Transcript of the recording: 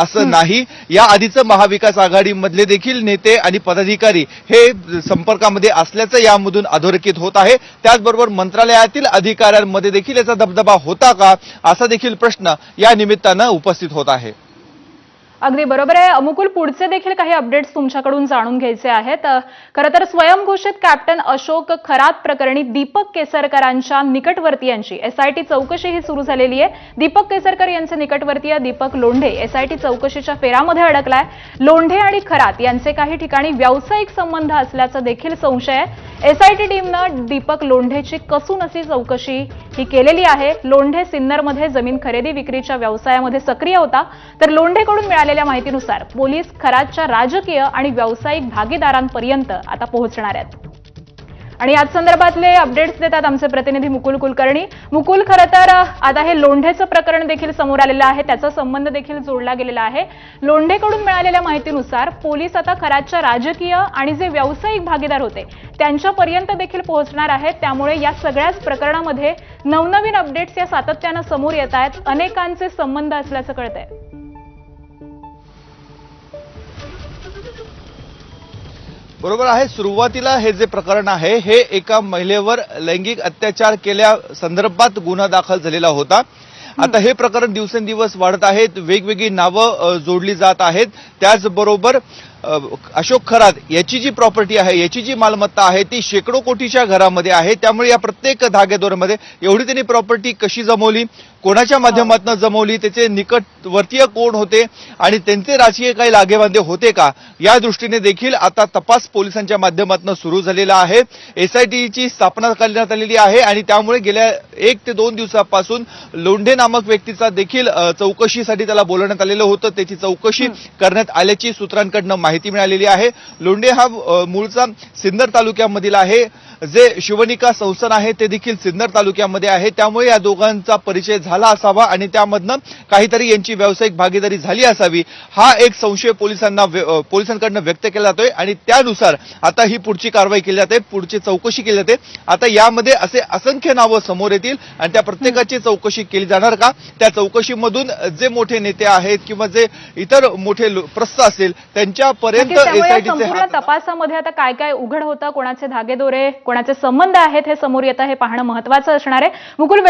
असं नाही। या आधीचं महाविकास आघाडीमधले देखील नेते आणि पदाधिकारी हे संपर्कामध्ये असल्याचं यामधून अधोरेखित होत आहे। त्याचबरोबर मंत्रालयातील अधिकाऱ्यांमध्ये देखील याचा दबदबा होता का, असा देखील प्रश्न या निमित्तानं उपस्थित होत आहे। अगदी बरोबर आहे मुकुल, पुढचे देखील काही अपडेट्स तुमच्याकडून जाणून घ्यायचे आहेत। खरं तर स्वयंघोषित कॅप्टन अशोक खरात प्रकरणी दीपक केसरकरांच्या निकटवर्तीयांची एसआयटी चौकशी ही सुरू झालेली आहे। दीपक केसरकर यांचे निकटवर्तीय दीपक लोंढे एसआयटी चौकशीच्या फेऱ्यामध्ये अडकलाय। लोंढे आणि खरात यांचे काही ठिकाणी व्यावसायिक संबंध असल्याचा देखील संशय आहे। एसआयटी टीमनं दीपक लोंढेची कसून अशी चौकशी ही केलेली आहे। लोंढे सिन्नरमध्ये जमीन खरेदी विक्रीच्या व्यवसायामध्ये सक्रिय होता, तर लोंढेकडून मिळालेल्या माहितीनुसार पोलीस खरातच्या राजकीय आणि व्यावसायिक भागीदारांपर्यंत आता पोहोचणार आहेत। आणि याच संदर्भातले अपडेट्स देतात आमचे प्रतिनिधी मुकुल कुलकर्णी। मुकुल, खरं तर आता हे लोंढेचं प्रकरण देखील समोर आलेलं आहे, त्याचा संबंध देखील जोडला गेलेला आहे। लोंढेकडून मिळालेल्या माहितीनुसार पोलीस आता खरातच्या राजकीय आणि जे व्यावसायिक भागीदार होते त्यांच्यापर्यंत देखील पोहोचणार आहेत। त्यामुळे या सगळ्याच प्रकरणामध्ये नवनवीन अपडेट्स या सातत्यानं समोर येत आहेत, अनेकांचे संबंध असल्याचं कळतंय। बरोबर आहे। सुरुवातीला हे जे प्रकरण आहे हे एका महिलेवर लैंगिक अत्याचार केल्या संदर्भात गुन्हा दाखल झालेला होता। आता हे प्रकरण दिवसेंदिवस वाढत आहेत, वेगवेगळी नावं जोडली जात आहेत। त्याचबरोबर अशोक खरात याची जी प्रॉपर्टी आहे, याची जी मालमत्ता आहे ती शेकडो कोटीच्या घरामध्ये आहे। त्यामुळे या प्रत्येक धागेदोऱ्यामध्ये एवढी त्यांनी प्रॉपर्टी कशी जमवली, कोणाच्या माध्यमातून जमवली, त्याचे निकटवर्तीय कोण होते आणि त्यांचे राजकीय काही लागेबांधे होते का, या दृष्टीने देखील आता तपास पोलिसांच्या माध्यमातून सुरू झालेला आहे। एसआयटीची स्थापना करण्यात आलेली आहे आणि त्यामुळे गेल्या 1 ते 2 दिवसापासून लोंढे नामक व्यक्तीचा देखील चौकशीसाठी त्याला बोलवण्यात आलेलं होतं। त्याची चौकशी करण्यात आल्याची सूत्रांकडून माहिती मिळालेली आहे। लोंढे हा मूळचा सिन्नर तालुक्यामधील आहे, जे शिवनिका संस्थान आहे ते देखील सिन्नर तालुक्यामध्ये आहे। त्यामुळे या दोघांचा परिचय झाला असावा आणि त्यामधनं काहीतरी यांची व्यावसायिक भागीदारी झाली असावी, हा एक संशय पोलिसांकडून व्यक्त केला जातोय आणि त्यानुसार आता ही पुढची कारवाई केली जाते, पुढची चौकशी केली जाते। आता यामध्ये असे असंख्य नावं समोर येतील आणि त्या प्रत्येकाची चौकशी केली जाणार का, त्या चौकशीमधून जे मोठे नेते आहेत किंवा जे इतर मोठे प्रस्थ असेल त्यांच्यापर्यंत संपूर्ण तपासामध्ये आता काय काय उघड होतं, कोणाचे धागेदोरे, कोणाचे संबंध आहेत हे समोर येतं, हे पाहणं महत्त्वाचं असणार आहे। मुकुल,